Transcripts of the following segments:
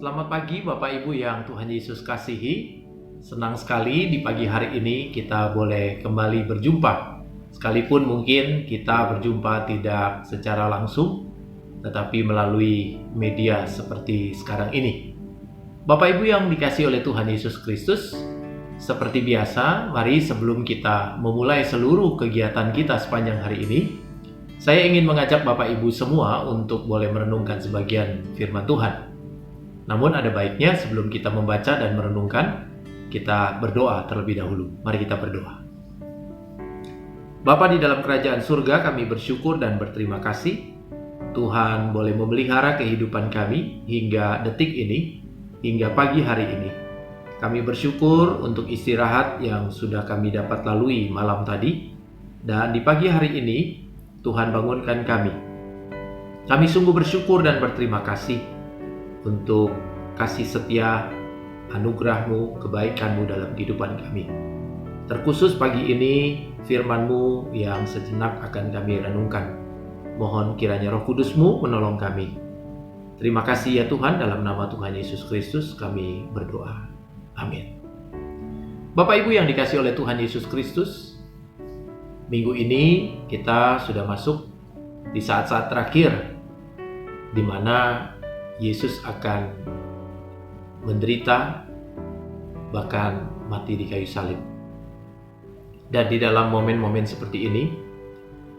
Selamat pagi Bapak Ibu yang Tuhan Yesus kasihi. Senang sekali di pagi hari ini kita boleh kembali berjumpa. Sekalipun mungkin kita berjumpa tidak secara langsung, tetapi melalui media seperti sekarang ini. Bapak Ibu yang dikasihi oleh Tuhan Yesus Kristus, seperti biasa, mari sebelum kita memulai seluruh kegiatan kita sepanjang hari ini, saya ingin mengajak Bapak Ibu semua untuk boleh merenungkan sebagian firman Tuhan. Namun ada baiknya sebelum kita membaca dan merenungkan, kita berdoa terlebih dahulu. Mari kita berdoa. Bapa di dalam kerajaan surga, kami bersyukur dan berterima kasih Tuhan boleh memelihara kehidupan kami hingga detik ini, hingga pagi hari ini. Kami bersyukur untuk istirahat yang sudah kami dapat lalui malam tadi, dan di pagi hari ini Tuhan bangunkan kami. Kami sungguh bersyukur dan berterima kasih untuk kasih setia, anugerah-Mu, kebaikan-Mu dalam kehidupan kami. Terkhusus pagi ini, firman-Mu yang sejenak akan kami renungkan. Mohon kiranya Roh Kudus-Mu menolong kami. Terima kasih ya Tuhan, dalam nama Tuhan Yesus Kristus kami berdoa. Amin. Bapak Ibu yang dikasihi oleh Tuhan Yesus Kristus, minggu ini kita sudah masuk di saat-saat terakhir di mana Yesus akan menderita, bahkan mati di kayu salib. Dan di dalam momen-momen seperti ini,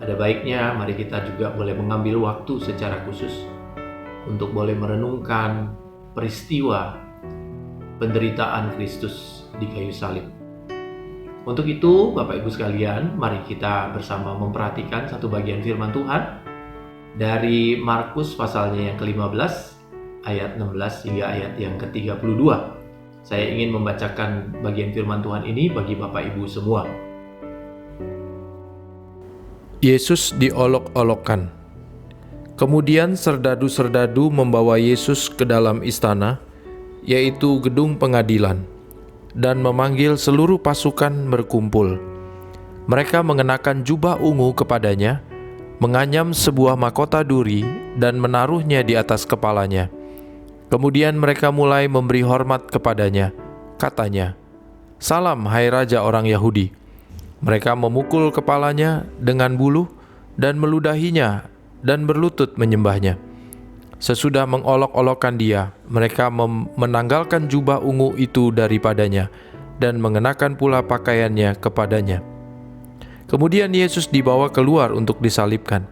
ada baiknya mari kita juga boleh mengambil waktu secara khusus untuk boleh merenungkan peristiwa penderitaan Kristus di kayu salib. Untuk itu, Bapak Ibu sekalian, mari kita bersama memperhatikan satu bagian firman Tuhan dari Markus pasalnya yang ke-15, ayat 16 hingga ayat yang ke-32. Saya ingin membacakan bagian firman Tuhan ini bagi Bapak Ibu semua. Yesus diolok-olokkan. Kemudian serdadu-serdadu membawa Yesus ke dalam istana, yaitu gedung pengadilan, dan memanggil seluruh pasukan berkumpul. Mereka mengenakan jubah ungu kepadanya, menganyam sebuah mahkota duri, dan menaruhnya di atas kepalanya. Kemudian mereka mulai memberi hormat kepadanya. Katanya, "Salam, hai Raja orang Yahudi." Mereka memukul kepalanya dengan buluh dan meludahinya dan berlutut menyembahnya. Sesudah mengolok-olokkan dia, mereka menanggalkan jubah ungu itu daripadanya dan mengenakan pula pakaiannya kepadanya. Kemudian Yesus dibawa keluar untuk disalibkan.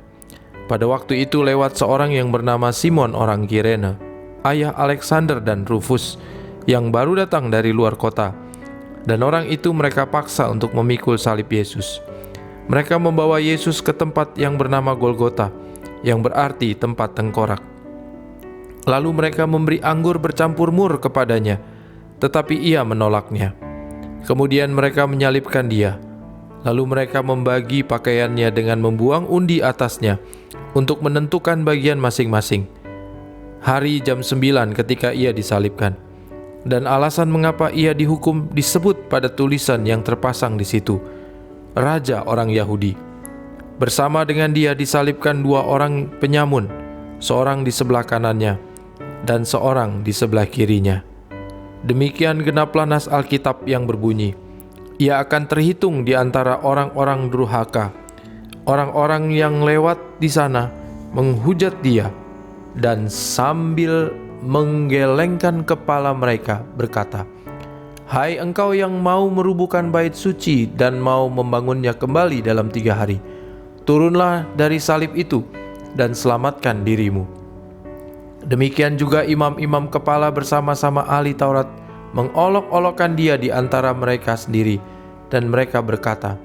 Pada waktu itu lewat seorang yang bernama Simon orang Kirene, ayah Alexander dan Rufus, yang baru datang dari luar kota. Dan orang itu mereka paksa untuk memikul salib Yesus. Mereka membawa Yesus ke tempat yang bernama Golgota, yang berarti tempat tengkorak. Lalu mereka memberi anggur bercampur mur kepadanya, tetapi ia menolaknya. Kemudian mereka menyalibkan dia. Lalu mereka membagi pakaiannya dengan membuang undi atasnya untuk menentukan bagian masing-masing. Hari jam 9 ketika ia disalibkan. Dan alasan mengapa ia dihukum disebut pada tulisan yang terpasang di situ, Raja orang Yahudi. Bersama dengan dia disalibkan dua orang penyamun, seorang di sebelah kanannya dan seorang di sebelah kirinya. Demikian genaplah nas Alkitab yang berbunyi, ia akan terhitung di antara orang-orang durhaka. Orang-orang yang lewat di sana menghujat dia, dan sambil menggelengkan kepala mereka berkata, "Hai engkau yang mau merubuhkan bait suci dan mau membangunnya kembali dalam 3 hari, turunlah dari salib itu dan selamatkan dirimu." Demikian juga imam-imam kepala bersama-sama ahli Taurat mengolok-olokkan dia di antara mereka sendiri, dan mereka berkata,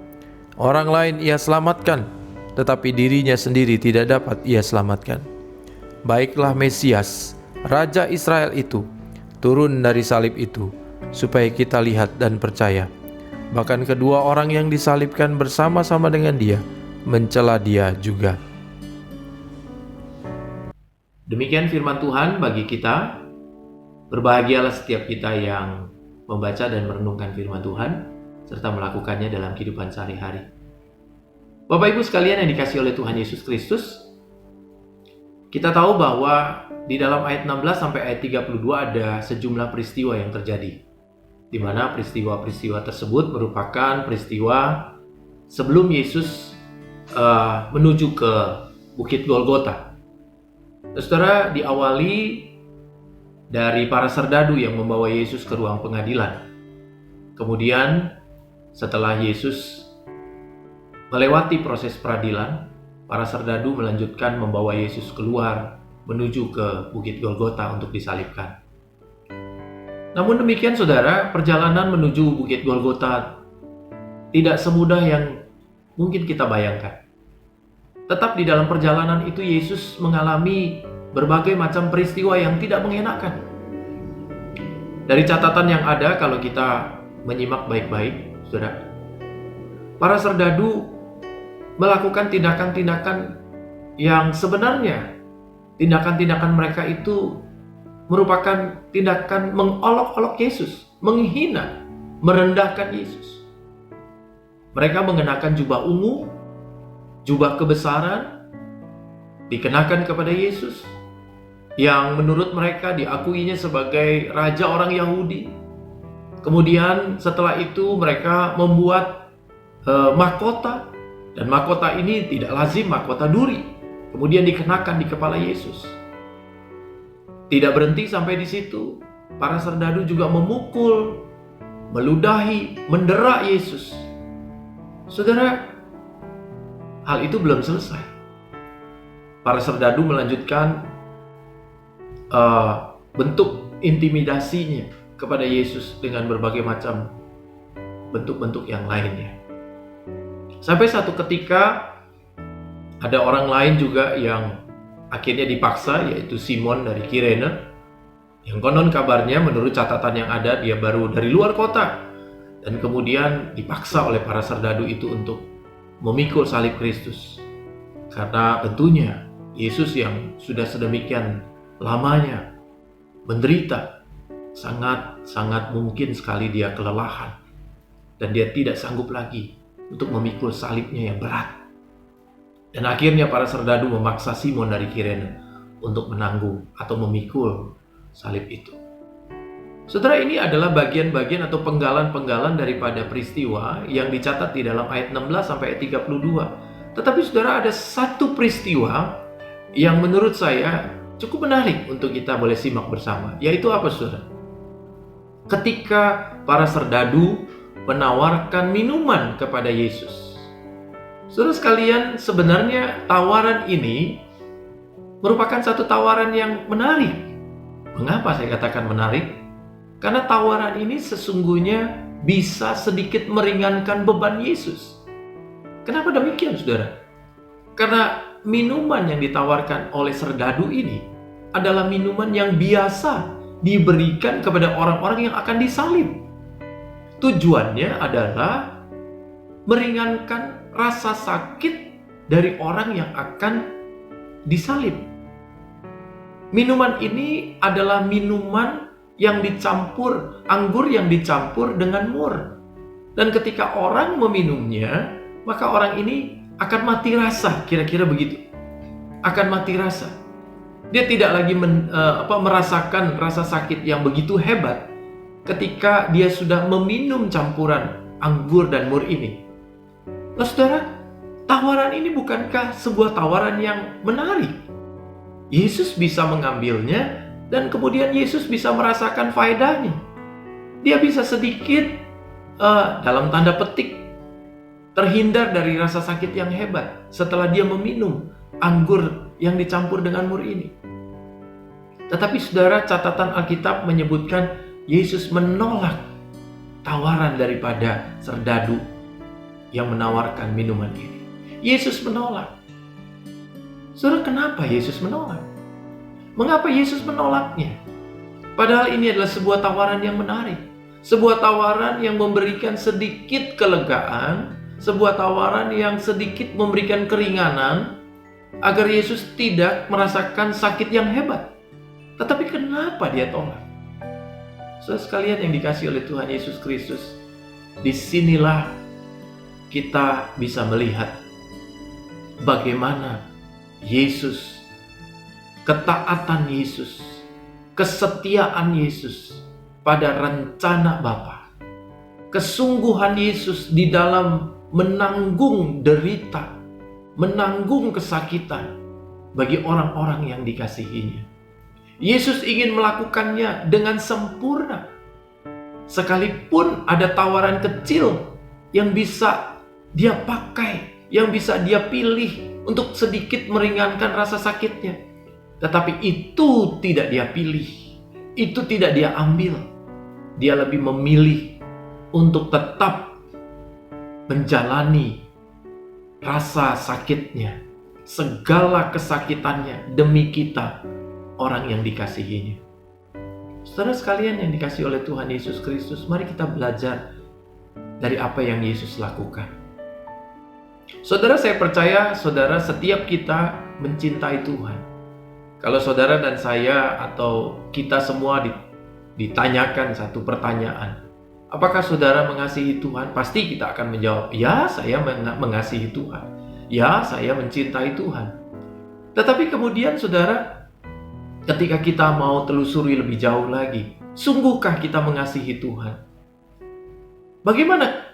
"Orang lain ia selamatkan, tetapi dirinya sendiri tidak dapat ia selamatkan. Baiklah Mesias, Raja Israel itu, turun dari salib itu, supaya kita lihat dan percaya." Bahkan kedua orang yang disalibkan bersama-sama dengan dia mencela dia juga. Demikian firman Tuhan bagi kita. Berbahagialah setiap kita yang membaca dan merenungkan firman Tuhan, serta melakukannya dalam kehidupan sehari-hari. Bapak Ibu sekalian yang dikasihi oleh Tuhan Yesus Kristus, Kita tahu bahwa di dalam ayat 16 sampai ayat 32 ada sejumlah peristiwa yang terjadi, di mana peristiwa-peristiwa tersebut merupakan peristiwa sebelum Yesus menuju ke Bukit Golgota. Saudara, diawali dari para serdadu yang membawa Yesus ke ruang pengadilan. Kemudian setelah Yesus melewati proses peradilan, para serdadu melanjutkan membawa Yesus keluar menuju ke Bukit Golgota untuk disalibkan. Namun demikian saudara, perjalanan menuju Bukit Golgota tidak semudah yang mungkin kita bayangkan. Tetap di dalam perjalanan itu Yesus mengalami berbagai macam peristiwa yang tidak mengenakan. Dari catatan yang ada, kalau kita menyimak baik-baik, saudara, para serdadu melakukan tindakan-tindakan yang sebenarnya tindakan-tindakan mereka itu merupakan tindakan mengolok-olok Yesus, menghina, merendahkan Yesus. Mereka mengenakan jubah ungu, jubah kebesaran, dikenakan kepada Yesus, yang menurut mereka diakuinya sebagai raja orang Yahudi. Kemudian setelah itu mereka membuat mahkota, dan mahkota ini tidak lazim mahkota duri, kemudian dikenakan di kepala Yesus. Tidak berhenti sampai di situ, para serdadu juga memukul, meludahi, mendera Yesus. Saudara, hal itu belum selesai. Para serdadu melanjutkan bentuk intimidasinya kepada Yesus dengan berbagai macam bentuk-bentuk yang lainnya. Sampai satu ketika ada orang lain juga yang akhirnya dipaksa, yaitu Simon dari Kirene, yang konon kabarnya menurut catatan yang ada dia baru dari luar kota, dan kemudian dipaksa oleh para serdadu itu untuk memikul salib Kristus. Karena tentunya Yesus yang sudah sedemikian lamanya menderita, sangat mungkin sekali dia kelelahan dan dia tidak sanggup lagi untuk memikul salibnya yang berat. Dan akhirnya para serdadu memaksa Simon dari Kirene untuk menanggung atau memikul salib itu. Saudara, ini adalah bagian-bagian atau penggalan-penggalan daripada peristiwa yang dicatat di dalam ayat 16 sampai ayat 32. Tetapi saudara, ada satu peristiwa yang menurut saya cukup menarik untuk kita boleh simak bersama. Yaitu apa saudara? Ketika para serdadu menawarkan minuman kepada Yesus. Saudara sekalian, sebenarnya tawaran ini merupakan satu tawaran yang menarik. Mengapa saya katakan menarik? Karena tawaran ini sesungguhnya bisa sedikit meringankan beban Yesus. Kenapa demikian, saudara? Karena minuman yang ditawarkan oleh serdadu ini adalah minuman yang biasa diberikan kepada orang-orang yang akan disalib. Tujuannya adalah meringankan rasa sakit dari orang yang akan disalib. Minuman ini adalah minuman yang dicampur, anggur yang dicampur dengan mur. Dan ketika orang meminumnya, maka orang ini akan mati rasa, kira-kira begitu. Akan mati rasa. Dia tidak lagi merasakan rasa sakit yang begitu hebat ketika dia sudah meminum campuran anggur dan mur ini. Nah, saudara, tawaran ini bukankah sebuah tawaran yang menarik? Yesus bisa mengambilnya dan kemudian Yesus bisa merasakan faedahnya. Dia bisa sedikit dalam tanda petik terhindar dari rasa sakit yang hebat setelah dia meminum anggur yang dicampur dengan mur ini. Tetapi saudara, catatan Alkitab menyebutkan Yesus menolak tawaran daripada serdadu yang menawarkan minuman ini. Yesus menolak. Saudara, kenapa Yesus menolak? Mengapa Yesus menolaknya? Padahal ini adalah sebuah tawaran yang menarik. Sebuah tawaran yang memberikan sedikit kelegaan, sebuah tawaran yang sedikit memberikan keringanan agar Yesus tidak merasakan sakit yang hebat. Tetapi kenapa dia tolak? Saudara sekalian yang dikasihi oleh Tuhan Yesus Kristus, disinilah kita bisa melihat bagaimana Yesus ketaatan Yesus, kesetiaan Yesus pada rencana Bapa, kesungguhan Yesus di dalam menanggung derita, menanggung kesakitan bagi orang-orang yang dikasihinya. Yesus ingin melakukannya dengan sempurna. Sekalipun ada tawaran kecil yang bisa dia pakai, yang bisa dia pilih untuk sedikit meringankan rasa sakitnya, tetapi itu tidak dia pilih, itu tidak dia ambil. Dia lebih memilih untuk tetap menjalani rasa sakitnya, segala kesakitannya demi kita, orang yang dikasihinya. Saudara sekalian yang dikasihi oleh Tuhan Yesus Kristus, mari kita belajar dari apa yang Yesus lakukan. Saudara, saya percaya saudara, setiap kita mencintai Tuhan. Kalau saudara dan saya atau kita semua ditanyakan satu pertanyaan, apakah saudara mengasihi Tuhan? Pasti kita akan menjawab, ya, saya mengasihi Tuhan. Ya, saya mencintai Tuhan. Tetapi kemudian saudara, ketika kita mau telusuri lebih jauh lagi, sungguhkah kita mengasihi Tuhan? Bagaimana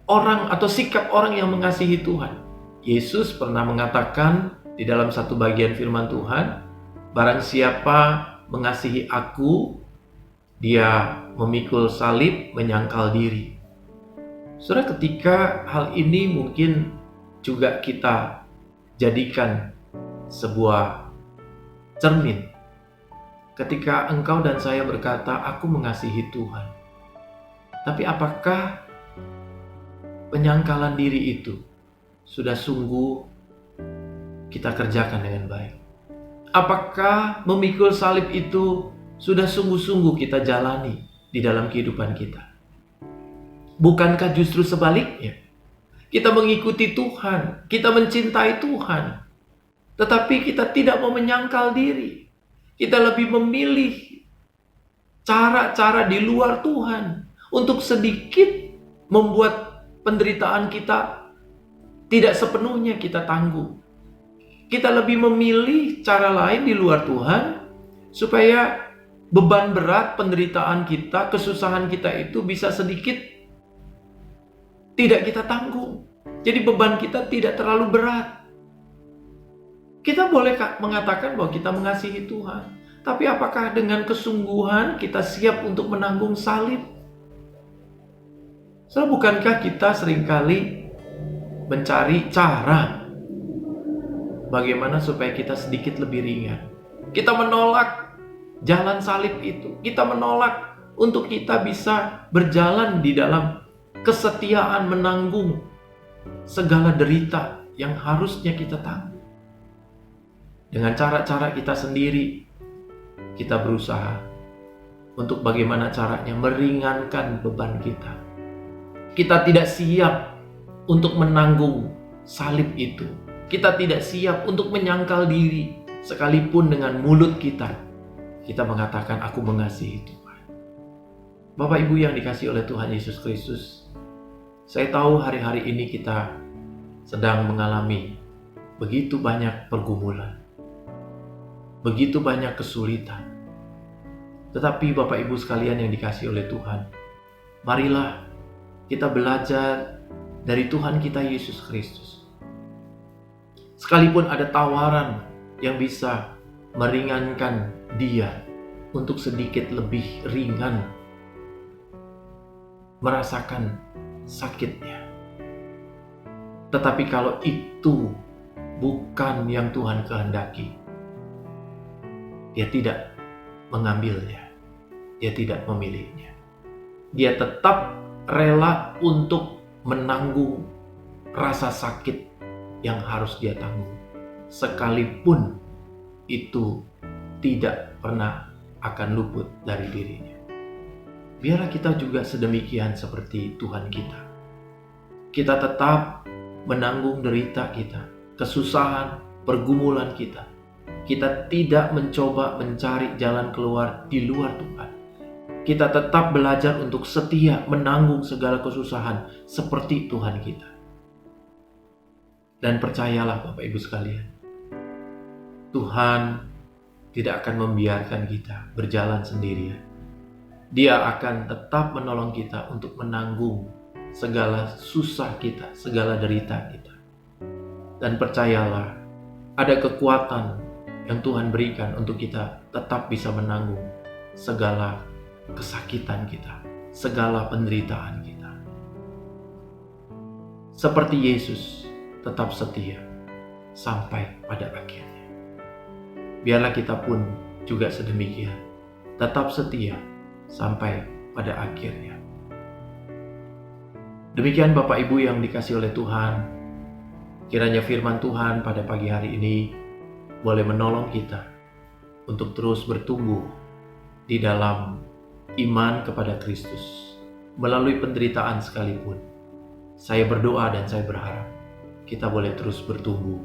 orang atau sikap orang yang mengasihi Tuhan? Yesus pernah mengatakan di dalam satu bagian firman Tuhan, barang siapa mengasihi aku, dia memikul salib, menyangkal diri. Saudara, ketika hal ini mungkin juga kita jadikan sebuah cermin. Ketika engkau dan saya berkata, aku mengasihi Tuhan. Tapi apakah penyangkalan diri itu sudah sungguh kita kerjakan dengan baik? Apakah memikul salib itu sudah sungguh-sungguh kita jalani di dalam kehidupan kita? Bukankah justru sebaliknya? Kita mengikuti Tuhan, kita mencintai Tuhan, tetapi kita tidak mau menyangkal diri. Kita lebih memilih cara-cara di luar Tuhan untuk sedikit membuat penderitaan kita tidak sepenuhnya kita tanggung. Kita lebih memilih cara lain di luar Tuhan supaya beban berat penderitaan kita, kesusahan kita itu bisa sedikit tidak kita tanggung. Jadi beban kita tidak terlalu berat. Kita boleh mengatakan bahwa kita mengasihi Tuhan, tapi apakah dengan kesungguhan kita siap untuk menanggung salib? So, bukankah kita seringkali mencari cara bagaimana supaya kita sedikit lebih ringan? Kita menolak jalan salib itu. Kita menolak untuk kita bisa berjalan di dalam kesetiaan menanggung segala derita yang harusnya kita tanggung. Dengan cara-cara kita sendiri, kita berusaha untuk bagaimana caranya meringankan beban kita. Kita tidak siap untuk menanggung salib itu. Kita tidak siap untuk menyangkal diri, sekalipun dengan mulut kita mengatakan, aku mengasihi Tuhan. Bapak Ibu yang dikasihi oleh Tuhan Yesus Kristus, saya tahu hari-hari ini kita sedang mengalami begitu banyak pergumulan, begitu banyak kesulitan. Tetapi Bapak Ibu sekalian yang dikasihi oleh Tuhan, marilah kita belajar dari Tuhan kita Yesus Kristus. Sekalipun ada tawaran yang bisa meringankan Dia untuk sedikit lebih ringan merasakan sakitnya. Tetapi kalau itu bukan yang Tuhan kehendaki, Dia tidak mengambilnya, Dia tidak memilihnya. Dia tetap rela untuk menanggung rasa sakit yang harus dia tanggung, sekalipun itu tidak pernah akan luput dari dirinya. Biarlah kita juga sedemikian seperti Tuhan kita. Kita tetap menanggung derita kita, kesusahan, pergumulan kita. Kita tidak mencoba mencari jalan keluar di luar Tuhan. Kita tetap belajar untuk setia menanggung segala kesusahan seperti Tuhan kita. Dan percayalah Bapak Ibu sekalian, Tuhan tidak akan membiarkan kita berjalan sendirian. Dia akan tetap menolong kita untuk menanggung segala susah kita, segala derita kita. Dan percayalah, ada kekuatan yang Tuhan berikan untuk kita tetap bisa menanggung segala kesakitan kita, segala penderitaan kita. Seperti Yesus tetap setia sampai pada akhirnya. Biarlah kita pun juga sedemikian, tetap setia sampai pada akhirnya. Demikian Bapak Ibu yang dikasihi oleh Tuhan, kiranya firman Tuhan pada pagi hari ini boleh menolong kita untuk terus bertumbuh di dalam iman kepada Kristus melalui penderitaan sekalipun. Saya berdoa dan saya berharap kita boleh terus bertumbuh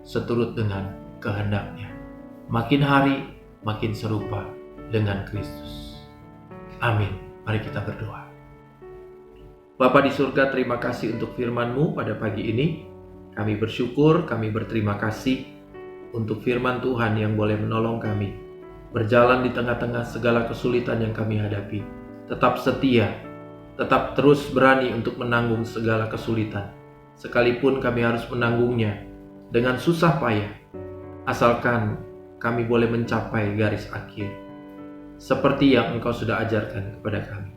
seturut dengan kehendak-Nya. Makin hari makin serupa dengan Kristus. Amin. Mari kita berdoa. Bapa di surga, terima kasih untuk firman-Mu pada pagi ini. Kami bersyukur, kami berterima kasih untuk firman Tuhan yang boleh menolong kami berjalan di tengah-tengah segala kesulitan yang kami hadapi. Tetap setia, tetap terus berani untuk menanggung segala kesulitan. Sekalipun kami harus menanggungnya dengan susah payah, asalkan kami boleh mencapai garis akhir, seperti yang Engkau sudah ajarkan kepada kami.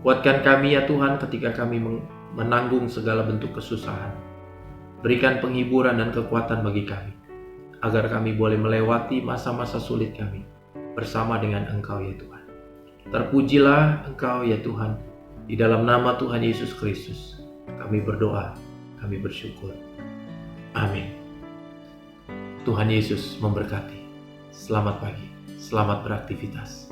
Kuatkan kami ya Tuhan ketika kami menanggung segala bentuk kesusahan. Berikan penghiburan dan kekuatan bagi kami, agar kami boleh melewati masa-masa sulit kami bersama dengan Engkau ya Tuhan. Terpujilah Engkau ya Tuhan, di dalam nama Tuhan Yesus Kristus kami berdoa, kami bersyukur. Amin. Tuhan Yesus memberkati. Selamat pagi, selamat beraktivitas.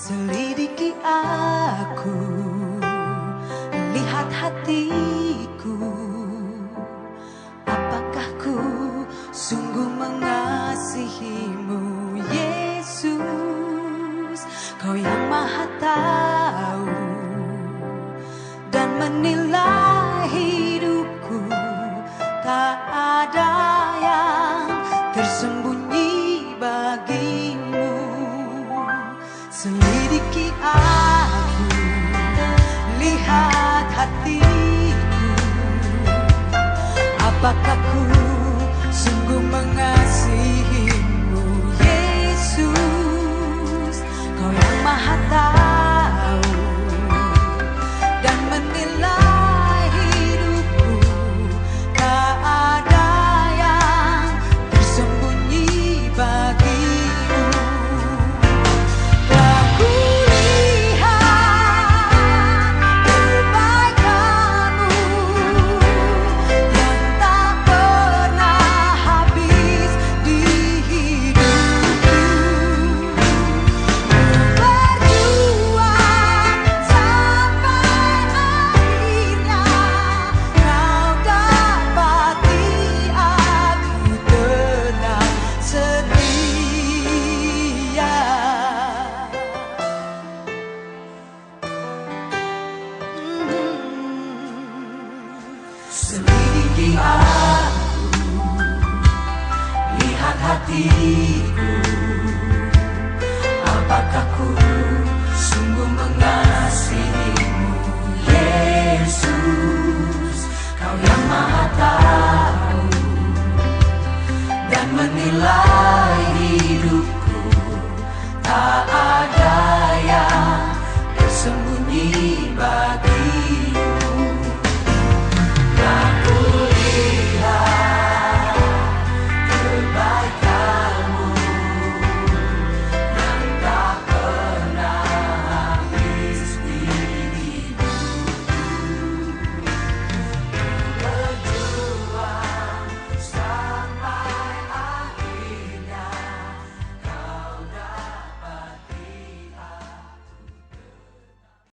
Selidiki aku, lihat hatiku, apakah ku sungguh mengasihimu, Yesus? Kau yang Maha Tahu dan menilai hidupku, tak ada yang tersembunyi bagimu. Selidiki aku, lihat hatiku, apakah ku sungguh mengasihimu, Yesus? Kau yang Maha Tahu dan menilai hidupku, tak ada yang tersembunyi bagimu. Selidiki aku, lihat hatiku,